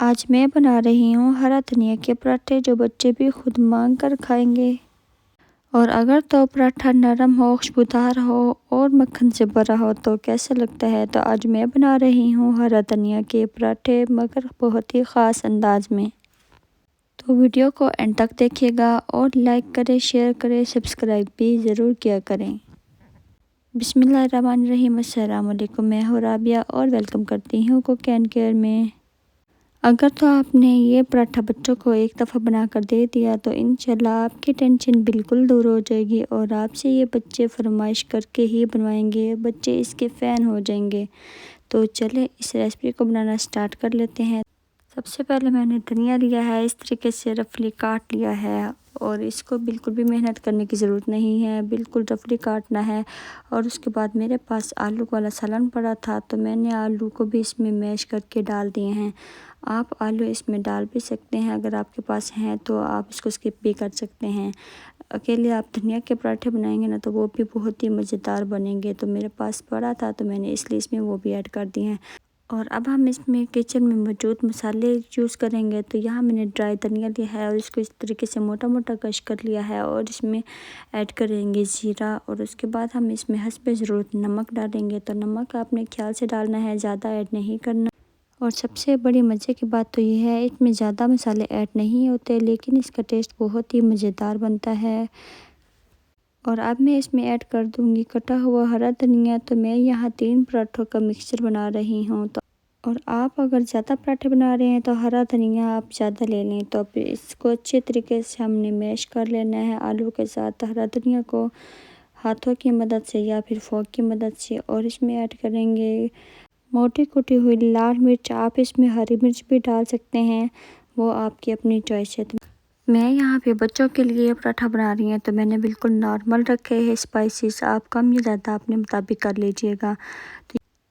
आज मैं बना रही हूँ हरा धनिया के पराठे जो बच्चे भी खुद मांग कर खाएंगे। और अगर तो पराठा नरम हो, खुशबूदार हो और मक्खन से भरा हो तो कैसा लगता है। तो आज मैं बना रही हूँ हरा धनिया के पराठे, मगर बहुत ही ख़ास अंदाज में। तो वीडियो को एंड तक देखिएगा और लाइक करें, शेयर करें, सब्सक्राइब भी ज़रूर किया करें। बिस्मिल्लाहिर्रहमानिर्रहीम। अस्सलाम वालेकुम। मैं हूँ राबिया और वेलकम करती हूँ कुक एंड केयर में। अगर तो आपने ये पराठा बच्चों को एक दफ़ा बना कर दे दिया तो इंशाल्लाह आपकी टेंशन बिल्कुल दूर हो जाएगी और आपसे ये बच्चे फरमाइश करके ही बनवाएंगे, बच्चे इसके फ़ैन हो जाएंगे। तो चले इस रेसिपी को बनाना स्टार्ट कर लेते हैं। सबसे पहले मैंने धनिया लिया है, इस तरीके से रफली काट लिया है और इसको बिल्कुल भी मेहनत करने की ज़रूरत नहीं है, बिल्कुल रफली काटना है। और उसके बाद मेरे पास आलू वाला सालन पड़ा था तो मैंने आलू को भी इसमें मैश करके डाल दिए हैं। आप आलू इसमें डाल भी सकते हैं, अगर आपके पास हैं तो आप इसको स्किप भी कर सकते हैं। अकेले आप धनिया के पराठे बनाएंगे ना तो वो भी बहुत ही मज़ेदार बनेंगे। तो मेरे पास पड़ा था तो मैंने इसलिए इसमें वो भी ऐड कर दिए हैं। और अब हम इसमें किचन में मौजूद मसाले यूज़ करेंगे। तो यहाँ मैंने ड्राई धनिया लिया है और इसको इस तरीके से मोटा मोटा कश कर लिया है और इसमें ऐड करेंगे ज़ीरा। और उसके बाद हम इसमें हस्बे ज़रूरत नमक डालेंगे। तो नमक आपने ख्याल से डालना है, ज़्यादा ऐड नहीं करना। और सबसे बड़ी मज़े की बात तो ये है, इसमें ज़्यादा मसाले ऐड नहीं होते लेकिन इसका टेस्ट बहुत ही मज़ेदार बनता है। और अब मैं इसमें ऐड कर दूंगी कटा हुआ हरा धनिया। तो मैं यहाँ 3 पराठों का मिक्सचर बना रही हूँ। तो और आप अगर ज़्यादा पराठे बना रहे हैं तो हरा धनिया आप ज़्यादा ले लें। तो अब इसको अच्छे तरीके से हमने मैश कर लेना है आलू के साथ हरा धनिया को, हाथों की मदद से या फिर फोक की मदद से। और इसमें ऐड करेंगे मोटी कुटी हुई लाल मिर्च। आप इसमें हरी मिर्च भी डाल सकते हैं, वो आपकी अपनी चॉइस है। मैं यहाँ पे बच्चों के लिए पराठा बना रही हूँ तो मैंने बिल्कुल नॉर्मल रखे हैं स्पाइसेस, आप कम या ज़्यादा अपने मुताबिक कर लीजिएगा।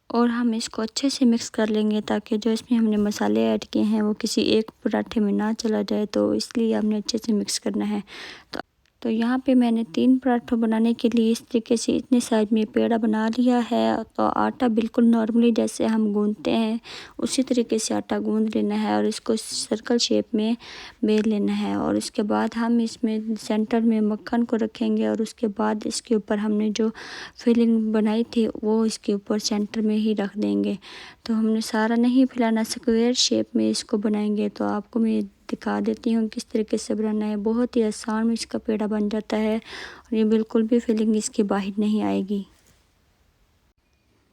और हम इसको अच्छे से मिक्स कर लेंगे ताकि जो इसमें हमने मसाले ऐड किए हैं वो किसी एक पराठे में ना चला जाए, तो इसलिए हमने अच्छे से मिक्स करना है। तो यहाँ पे मैंने 3 पराठों बनाने के लिए इस तरीके से इतने साइज में पेड़ा बना लिया है। तो आटा बिल्कुल नॉर्मली जैसे हम गूंदते हैं उसी तरीके से आटा गूंद लेना है और इसको सर्कल शेप में बेल लेना है। और इसके बाद हम इसमें सेंटर में मक्खन को रखेंगे और उसके बाद इसके ऊपर हमने जो फिलिंग बनाई थी वो इसके ऊपर सेंटर में ही रख देंगे। तो हमने सारा नहीं फैलाना, स्क्वायर शेप में इसको बनाएंगे। तो आपको मैं दिखा देती हूँ किस तरीके से बनाना है। बहुत ही आसान में इसका पेड़ा बन जाता है और ये बिल्कुल भी फिलिंग इसकी बाहर नहीं आएगी।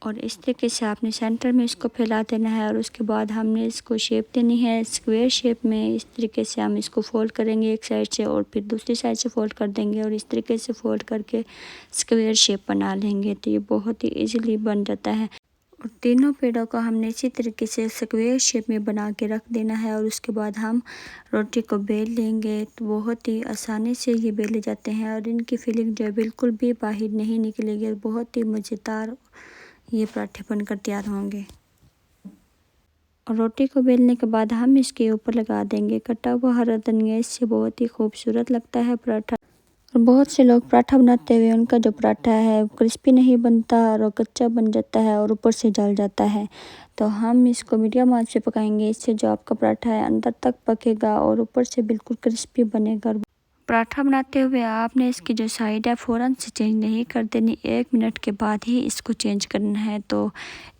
और इस तरीके से आपने सेंटर में इसको फैला देना है और उसके बाद हमने इसको शेप देनी है स्क्वायर शेप में। इस तरीके से हम इसको फोल्ड करेंगे एक साइड से और फिर दूसरी साइड से फोल्ड कर देंगे और इस तरीके से फोल्ड करके स्क्वायर शेप बना लेंगे। तो ये बहुत ही ईजीली बन जाता है। और तीनों पेड़ों को हमने इसी तरीके से स्क्वायर शेप में बना के रख देना है और उसके बाद हम रोटी को बेल लेंगे। तो बहुत ही आसानी से ये बेले जाते हैं और इनकी फिलिंग जो है बिल्कुल भी बाहर नहीं निकलेगी और बहुत ही मज़ेदार ये पराठे बनकर तैयार होंगे। और रोटी को बेलने के बाद हम इसके ऊपर लगा देंगे कटा हुआ हरा धनिया, इससे बहुत ही खूबसूरत लगता है पराठा। और बहुत से लोग पराठा बनाते हुए उनका जो पराठा है क्रिस्पी नहीं बनता और वो कच्चा बन जाता है और ऊपर से जल जाता है। तो हम इसको मीडियम आंच पे पकाएंगे, इससे जो आपका पराठा है अंदर तक पकेगा और ऊपर से बिल्कुल क्रिस्पी बनेगा। पराठा बनाते हुए आपने इसकी जो साइड है फ़ौरन से चेंज नहीं कर देनी, 1 मिनट के बाद ही इसको चेंज करना है। तो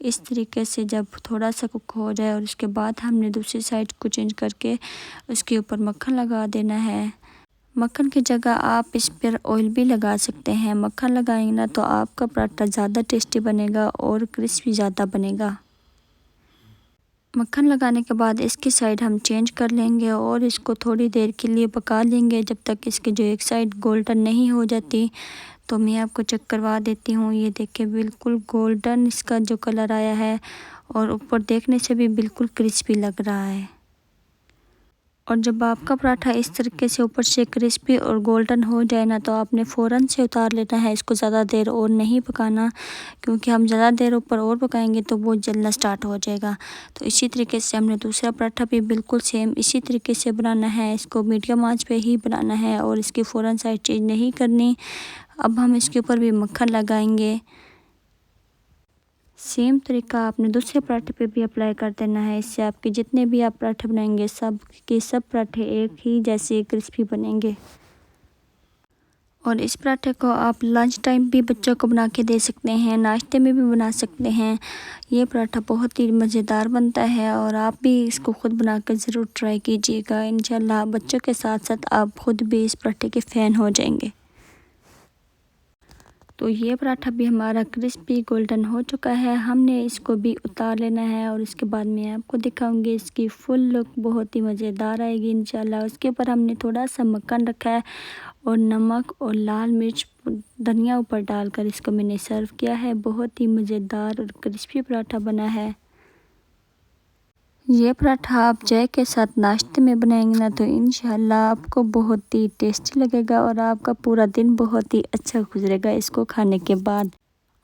इस तरीके से जब थोड़ा सा कुक हो जाए और उसके बाद हमने दूसरी साइड को चेंज करके उसके ऊपर मक्खन लगा देना है। मक्खन की जगह आप इस पर ऑयल भी लगा सकते हैं। मक्खन लगाएंगे ना तो आपका पराठा ज़्यादा टेस्टी बनेगा और क्रिस्पी ज़्यादा बनेगा। मक्खन लगाने के बाद इसकी साइड हम चेंज कर लेंगे और इसको थोड़ी देर के लिए पका लेंगे जब तक इसकी जो एक साइड गोल्डन नहीं हो जाती। तो मैं आपको चेक करवा देती हूँ, ये देखिए बिल्कुल गोल्डन इसका जो कलर आया है और ऊपर देखने से भी बिल्कुल क्रिस्पी लग रहा है। और जब आपका पराठा इस तरीके से ऊपर से क्रिस्पी और गोल्डन हो जाए ना तो आपने फ़ौरन से उतार लेना है, इसको ज़्यादा देर और नहीं पकाना, क्योंकि हम ज़्यादा देर ऊपर और पकाएंगे तो वो जलना स्टार्ट हो जाएगा। तो इसी तरीके से हमने दूसरा पराठा भी बिल्कुल सेम इसी तरीके से बनाना है, इसको मीडियम आंच पे ही बनाना है और इसकी फ़ौरन साइड चेंज नहीं करनी। अब हम इसके ऊपर भी मक्खन लगाएंगे। सेम तरीका आपने दूसरे पराठे पे भी अप्लाई कर देना है। इससे आपके जितने भी आप पराठे बनाएंगे सब के सब पराठे एक ही जैसे क्रिस्पी बनेंगे। और इस पराठे को आप लंच टाइम भी बच्चों को बना के दे सकते हैं, नाश्ते में भी बना सकते हैं। ये पराठा बहुत ही मज़ेदार बनता है और आप भी इसको ख़ुद बनाकर ज़रूर ट्राई कीजिएगा। इंशाल्लाह बच्चों के साथ साथ आप ख़ुद भी इस पराठे के फ़ैन हो जाएंगे। तो ये पराठा भी हमारा क्रिस्पी गोल्डन हो चुका है। हमने इसको भी उतार लेना है और इसके बाद मैं आपको दिखाऊंगी इसकी फुल लुक बहुत ही मज़ेदार आएगी इंशाल्लाह। उसके ऊपर हमने थोड़ा सा मक्खन रखा है और नमक और लाल मिर्च धनिया ऊपर डालकर इसको मैंने सर्व किया है। बहुत ही मज़ेदार और क्रिस्पी पराठा बना है। ये पराठा आप चाय के साथ नाश्ते में बनाएंगे ना तो इंशाल्लाह आपको बहुत ही टेस्टी लगेगा और आपका पूरा दिन बहुत ही अच्छा गुजरेगा इसको खाने के बाद।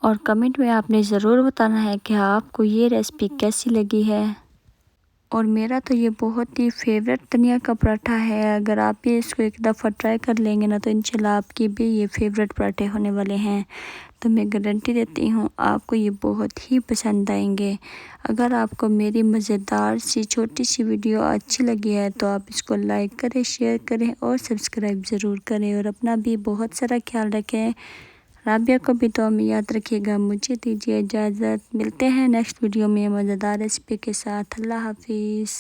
और कमेंट में आपने ज़रूर बताना है कि आपको ये रेसिपी कैसी लगी है। और मेरा तो ये बहुत ही फेवरेट धनिया का पराठा है। अगर आप भी इसको एक दफ़ा ट्राई कर लेंगे ना तो इंशाल्लाह आपकी भी ये फेवरेट पराठे होने वाले हैं। तो मैं गारंटी देती हूँ आपको ये बहुत ही पसंद आएंगे। अगर आपको मेरी मज़ेदार सी छोटी सी वीडियो अच्छी लगी है तो आप इसको लाइक करें, शेयर करें और सब्सक्राइब ज़रूर करें। और अपना भी बहुत सारा ख्याल रखें। राबिया को भी तो हमें याद रखिएगा। मुझे दीजिए इजाज़त। मिलते हैं नेक्स्ट वीडियो में मज़ेदार रेसिपी के साथ। अल्लाह हाफिज़।